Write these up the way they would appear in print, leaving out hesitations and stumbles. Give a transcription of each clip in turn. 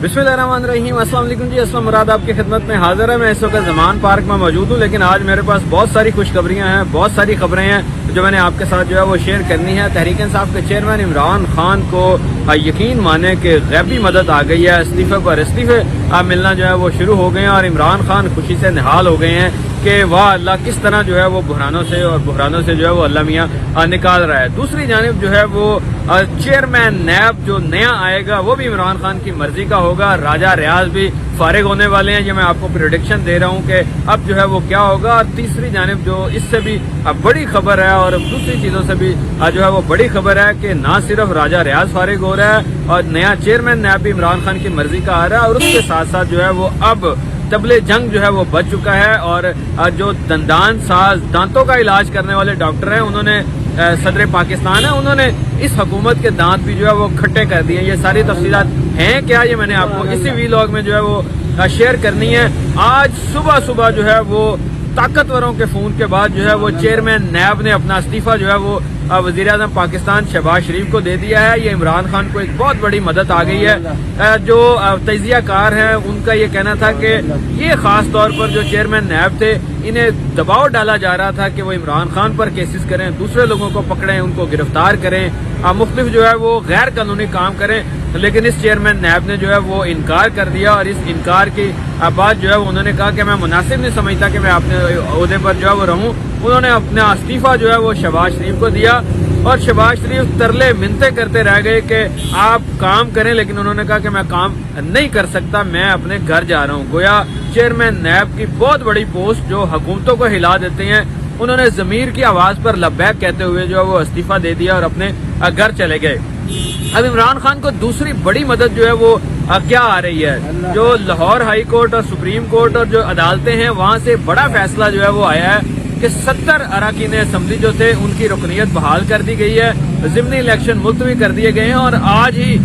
बिस्मिल्लाहिर्रहमानिर्रहीम। अस्सलाम वालेकुम जी, अस्सलाम मुराद आपकी खिदमत में हाजिर है। मैं इस वक्त ज़मान पार्क में मौजूद हूँ, लेकिन आज मेरे पास बहुत सारी खुशखबरियाँ हैं, बहुत सारी खबरें हैं जो मैंने आपके साथ जो है वो शेयर करनी है। तहरीक इंसाफ के चेयरमैन इमरान खान को यकीन माने कि गैबी मदद आ गई है। इस्तीफे मिलना जो है वो शुरू हो गए हैं और इमरान खान खुशी से निहाल हो गए हैं कि वाह अल्लाह किस तरह जो है वो बुहरानों से जो है वो अल्लाह मियाँ निकाल रहा है। दूसरी जानिब जो है वो चेयरमैन नैब जो नया आएगा वो भी इमरान खान की मर्जी का होगा। राजा रियाज भी फारिग होने वाले हैं, ये मैं आपको प्रेडिक्शन दे रहा हूँ कि अब जो है वो क्या होगा। और तीसरी जानिब जो इससे भी बड़ी खबर है और दूसरी चीजों से भी जो है वो बड़ी खबर है कि ना सिर्फ राजा रियाज फारिग हो रहा है और नया चेयरमैन नैब भी इमरान खान की मर्जी का आ रहा है, और उसके साथ साथ जो है वो अब तबले जंग जो है वो बच चुका है। और जो दांतों का इलाज करने वाले डॉक्टर हैं, उन्होंने सदर पाकिस्तान है, उन्होंने इस हुकूमत के दांत भी जो है वो खट्टे कर दिए। ये सारी तफसीलात हैं क्या, ये मैंने आपको इसी वीलॉग में जो है वो शेयर करनी है। आज सुबह जो है वो ताकतवरों के फोन के बाद जो है वो चेयरमैन नैब ने अपना इस्तीफा जो है वो वजीर आज़म पाकिस्तान शहबाज शरीफ को दे दिया है। ये इमरान खान को एक बहुत बड़ी मदद आ गई है। जो तजिया कार हैं उनका ये कहना था कि ये खास तौर पर जो चेयरमैन नैब थे, इन्हें दबाव डाला जा रहा था कि वो इमरान खान पर केसेस करें, दूसरे लोगों को पकड़ें, उनको गिरफ्तार करें, मुख्तलिफ जो है वो गैर कानूनी काम करें। लेकिन इस चेयरमैन नैब ने जो है वो इनकार कर दिया और इस इनकार की बाद जो है उन्होंने कहा कि मैं मुनासिब नहीं समझता कि मैं अपने ओहदे पर जो है वो रहूं। उन्होंने अपना इस्तीफा जो है वो शहबाज शरीफ को दिया और शहबाज शरीफ तरले मिन्नतें करते रह गए कि आप काम करें, लेकिन उन्होंने कहा कि मैं काम नहीं कर सकता, मैं अपने घर जा रहा हूँ। गोया चेयरमैन नैब की बहुत बड़ी पोस्ट जो हुकूमतों को हिला देते हैं, उन्होंने जमीर की आवाज पर लब्बैक कहते हुए जो है वो इस्तीफा दे दिया और अपने घर चले गए। अब इमरान खान को दूसरी बड़ी मदद जो है वो क्या आ रही है, जो लाहौर हाई कोर्ट और सुप्रीम कोर्ट और जो अदालतें हैं वहां से बड़ा फैसला जो है वो आया है कि 70 अरकान असम्बली जो थे उनकी रुकनीयत बहाल कर दी गई है, ज़िमनी इलेक्शन मुलतवी कर दिए गए हैं। और आज ही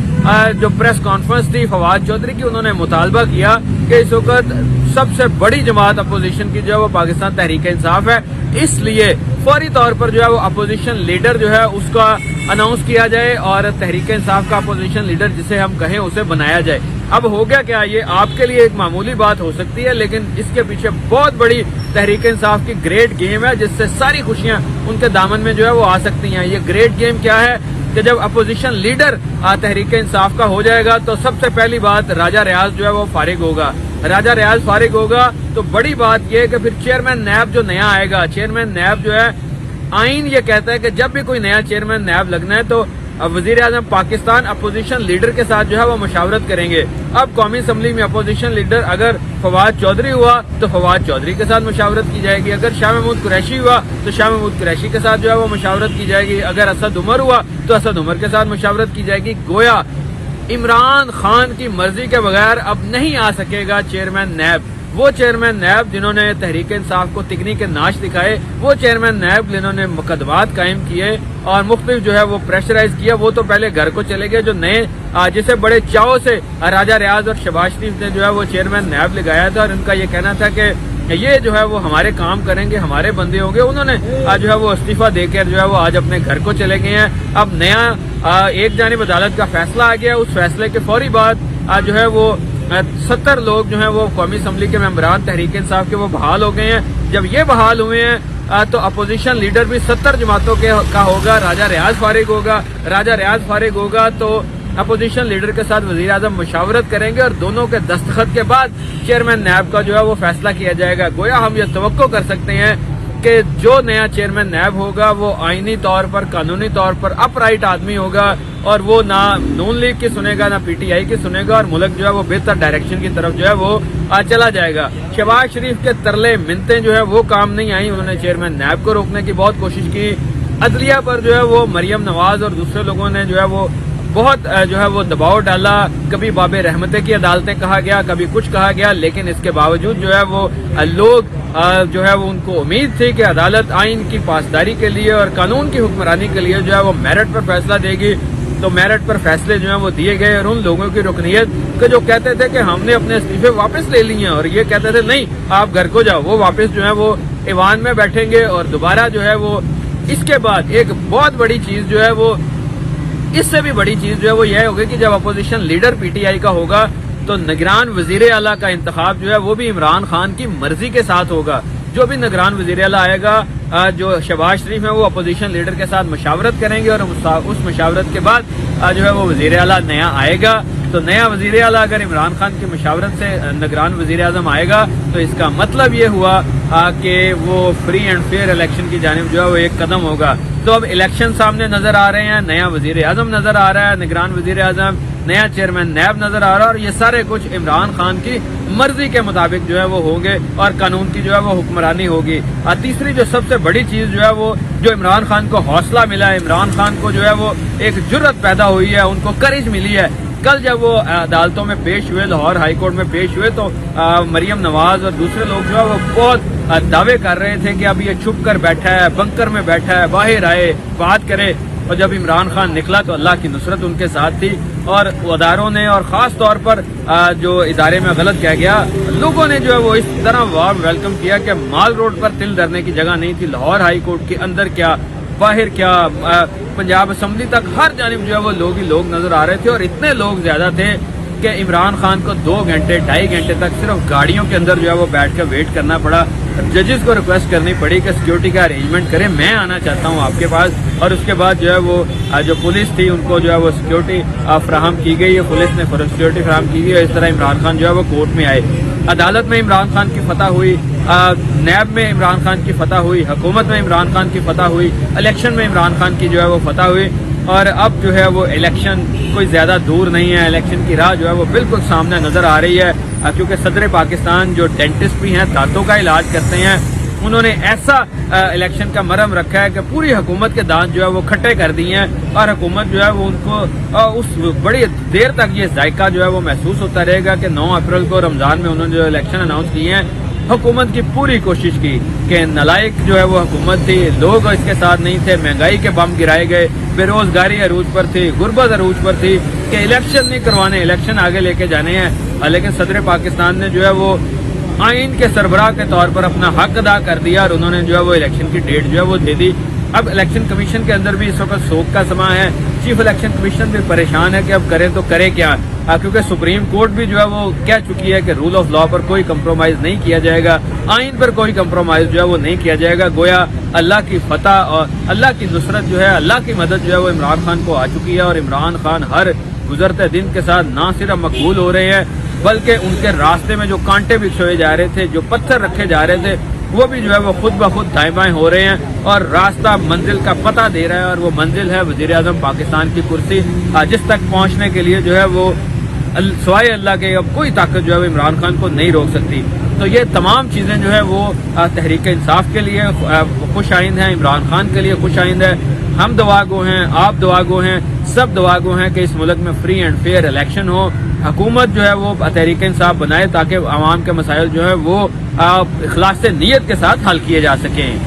जो प्रेस कॉन्फ्रेंस थी फवाद चौधरी की, उन्होंने मुतालबा किया कि इस वक्त सबसे बड़ी जमात अपोजिशन की जो है वो पाकिस्तान तहरीक इंसाफ है, इसलिए फौरी तौर पर जो है वो अपोजिशन लीडर जो है उसका अनाउंस किया जाए और तहरीक इंसाफ का अपोजिशन लीडर जिसे हम कहें उसे बनाया जाए। अब हो गया क्या, ये आपके लिए एक मामूली बात हो सकती है, लेकिन इसके पीछे बहुत बड़ी तहरीक इंसाफ की ग्रेट गेम है जिससे सारी खुशियां उनके दामन में जो है वो आ सकती हैं। ये ग्रेट गेम क्या है कि जब अपोजिशन लीडर तहरीक इंसाफ का हो जाएगा तो सबसे पहली बात राजा रियाज जो है वो फारिग होगा। राजा रियाज फारिग होगा तो बड़ी बात यह है कि फिर चेयरमैन नैब जो नया आएगा, चेयरमैन नैब जो है आइन ये कहता है कि जब भी कोई नया चेयरमैन नैब लगना है तो वजीर आज़म पाकिस्तान अपोजिशन लीडर के साथ जो है वो मशावरत करेंगे। अब कौमी असम्बली में अपोजिशन लीडर अगर फवाद चौधरी हुआ तो फवाद चौधरी के साथ मशावरत की जाएगी, अगर शाह महमूद कुरैशी हुआ तो शाह महमूद कुरैशी के साथ जो है वो मशावरत की जाएगी, अगर असद उमर हुआ तो असद उमर के साथ मशावरत की जाएगी। गोया इमरान खान की मर्जी के बगैर अब नहीं आ सकेगा चेयरमैन नैब। वो चेयरमैन नैब जिन्होंने तहरीक इंसाफ को तिगनी के नाच दिखाए, वो चेयरमैन नैब जिन्होंने मुकदमात कायम किए और मुख्तलिफ जो है वो प्रेशराइज किया, वो तो पहले घर को चले गए। जो नए जिसे बड़े चाव से राजा रियाज और शहबाज शरीफ ने जो है वो चेयरमैन नैब लगाया था और उनका ये कहना था कि ये जो है वो हमारे काम करेंगे, हमारे बंदे होंगे, उन्होंने जो है वो इस्तीफा देकर जो है वो आज अपने घर को चले गए हैं। अब नया एक जानिब अदालत का फैसला आ गया, उस फैसले के फौरी बाद जो है वो 70 लोग जो हैं वो कौमी असम्बली के मेंबरान तहरीक इंसाफ के वो बहाल हो गए हैं। जब ये बहाल हुए हैं तो अपोजिशन लीडर भी 70 जमातों का होगा। राजा रियाज फारिग होगा, राजा रियाज फारिग होगा तो अपोजिशन लीडर के साथ वजीर आज़म मुशावरत करेंगे और दोनों के दस्तखत के बाद चेयरमैन नैब का जो है वो फैसला किया जाएगा। गोया हम ये तवक्को कर सकते हैं कि जो नया चेयरमैन नैब होगा वो आईनी तौर पर, कानूनी तौर पर अपराइट आदमी होगा और वो ना नून लीग की सुनेगा ना पीटीआई की सुनेगा और मुल्क जो है वो बेहतर डायरेक्शन की तरफ जो है वो चला जाएगा। शहबाज शरीफ के तरले मिन्नतें जो है वो काम नहीं आई, उन्होंने चेयरमैन नैब को रोकने की बहुत कोशिश की। अदलिया पर जो है वो मरियम नवाज और दूसरे लोगों ने जो है वो बहुत जो है वो दबाव डाला, कभी बाबे रहमते की अदालतें कहा गया, कभी कुछ कहा गया, लेकिन इसके बावजूद जो है वो लोग जो है वो उनको उम्मीद थी कि अदालत आइन की पासदारी के लिए और कानून की हुक्मरानी के लिए जो है वो मेरिट पर फैसला देगी। तो मेरिट पर फैसले जो है वो दिए गए और उन लोगों की रुकनीयत के जो कहते थे कि हमने अपने इस्तीफे वापस ले लिए और ये कहते थे नहीं आप घर को जाओ, वो वापस जो है वो ईवान में बैठेंगे और दोबारा जो है वो इसके बाद एक बहुत बड़ी चीज जो है वो, इससे भी बड़ी चीज जो है वो यह होगी कि जब अपोजिशन लीडर पीटीआई का होगा تو نگران وزیر اعلیٰ کا انتخاب جو ہے وہ بھی عمران خان کی مرضی کے ساتھ ہوگا. جو بھی نگران وزیر اعلیٰ آئے گا, جو شہباز شریف ہیں وہ اپوزیشن لیڈر کے ساتھ مشاورت کریں گے اور اس مشاورت کے بعد جو ہے وہ وزیر اعلیٰ نیا آئے گا. تو نیا وزیر اعلیٰ اگر عمران خان کی مشاورت سے نگران وزیر اعظم آئے گا تو اس کا مطلب یہ ہوا کہ وہ فری اینڈ فیئر الیکشن کی جانب جو ہے وہ ایک قدم ہوگا. تو اب الیکشن سامنے نظر آ رہے ہیں, نیا وزیر اعظم نظر آ رہا ہے, نگران وزیر اعظم, نیا چیئرمین نیب نظر آ رہا ہے, اور یہ سارے کچھ عمران خان کی مرضی کے مطابق جو ہے وہ ہوں گے اور قانون کی جو ہے وہ حکمرانی ہوگی. تیسری جو سب سے بڑی چیز جو ہے وہ جو عمران خان کو حوصلہ ملا ہے, عمران خان کو جو ہے وہ ایک جرت پیدا ہوئی ہے, ان کو کریج ملی ہے. کل جب وہ عدالتوں میں پیش ہوئے, لاہور ہائی کورٹ میں پیش ہوئے, تو مریم نواز اور دوسرے لوگ جو ہے وہ بہت دعوے کر رہے تھے کہ اب یہ چھپ کر بیٹھا ہے, بنکر میں بیٹھا ہے, باہر آئے بات کرے. اور جب عمران خان نکلا تو اللہ کی نصرت ان کے ساتھ تھی, اور اداروں نے اور خاص طور پر جو ادارے میں غلط کیا گیا, لوگوں نے جو ہے وہ اس طرح وارم ویلکم کیا کہ مال روڈ پر تل دھرنے کی جگہ نہیں تھی. لاہور ہائی کورٹ کے اندر کیا, باہر کیا, پنجاب اسمبلی تک ہر جانب جو ہے وہ لوگ ہی لوگ نظر آ رہے تھے. اور اتنے لوگ زیادہ تھے کہ عمران خان کو 2 گھنٹے 2.5 گھنٹے تک صرف گاڑیوں کے اندر جو ہے وہ بیٹھ کر ویٹ کرنا پڑا. ججز کو ریکویسٹ کرنی پڑی کہ سیکورٹی کا ارینجمنٹ کریں, میں آنا چاہتا ہوں آپ کے پاس. اور اس کے بعد جو ہے وہ جو پولیس تھی ان کو جو ہے وہ سیکورٹی فراہم کی گئی, پولیس نے سیکورٹی فراہم کی گئی, اور اس طرح عمران خان جو ہے وہ کورٹ میں آئے. عدالت میں عمران خان کی فتح ہوئی, نیب میں عمران خان کی فتح ہوئی, حکومت میں عمران خان کی فتح ہوئی, الیکشن میں عمران خان کی جو ہے وہ فتح ہوئی. اور اب جو ہے وہ الیکشن کوئی زیادہ دور نہیں ہے, الیکشن کی راہ جو ہے وہ بالکل سامنے نظر آ رہی ہے. کیونکہ صدر پاکستان جو ڈینٹسٹ بھی ہیں, دانتوں کا علاج کرتے ہیں, انہوں نے ایسا الیکشن کا مرہم رکھا ہے کہ پوری حکومت کے دانت جو ہے وہ کھٹے کر دیے ہیں, اور حکومت جو ہے وہ ان کو اس بڑی دیر تک یہ ذائقہ جو ہے وہ محسوس ہوتا رہے گا کہ 9 اپریل کو رمضان میں انہوں نے جو الیکشن اناؤنس کیے ہیں, حکومت کی پوری کوشش کی کہ نالائق جو ہے وہ حکومت تھی, لوگ اس کے ساتھ نہیں تھے, مہنگائی کے بم گرائے گئے, بے روزگاری عروج پر تھی, غربت عروج پر تھی, کہ الیکشن نہیں کروانے, الیکشن آگے لے کے جانے ہیں. لیکن صدر پاکستان نے جو ہے وہ آئین کے سربراہ کے طور پر اپنا حق ادا کر دیا, اور انہوں نے جو ہے وہ الیکشن کی ڈیٹ جو ہے وہ دے دی. اب الیکشن کمیشن کے اندر بھی اس وقت سوگ کا سماں ہے. چیف الیکشن کمیشن بھی پریشان ہے کہ اب کریں تو کرے کیا, کیونکہ سپریم کورٹ بھی جو ہے وہ کہہ چکی ہے کہ رول آف لا پر کوئی کمپرومائز نہیں کیا جائے گا, آئین پر کوئی کمپرومائز جو ہے وہ نہیں کیا جائے گا. گویا اللہ کی فتح اور اللہ کی نصرت جو ہے, اللہ کی مدد جو ہے وہ عمران خان کو آ چکی ہے. اور عمران خان ہر گزرتے دن کے ساتھ نہ صرف مقبول ہو رہے ہیں, بلکہ ان کے راستے میں جو کانٹے بچھوئے جا رہے تھے, جو پتھر رکھے جا رہے تھے, وہ بھی جو ہے وہ خود بخود دائیں بائیں ہو رہے ہیں, اور راستہ منزل کا پتہ دے رہا ہے. اور وہ منزل ہے وزیر اعظم پاکستان کی کرسی, جس تک پہنچنے کے لیے جو ہے وہ سوائے اللہ کے اب کوئی طاقت جو ہے وہ عمران خان کو نہیں روک سکتی. تو یہ تمام چیزیں جو ہے وہ تحریک انصاف کے لیے خوش آئند ہیں, عمران خان کے لیے خوش آئند ہے. ہم دعا گو ہیں, آپ دعا گو ہیں, سب دعا گو ہیں کہ اس ملک میں فری اینڈ فیئر الیکشن ہو, حکومت جو ہے وہ تحریک انصاف بنائے تاکہ عوام کے مسائل جو ہے وہ اخلاص سے نیت کے ساتھ حل کیے جا سکیں.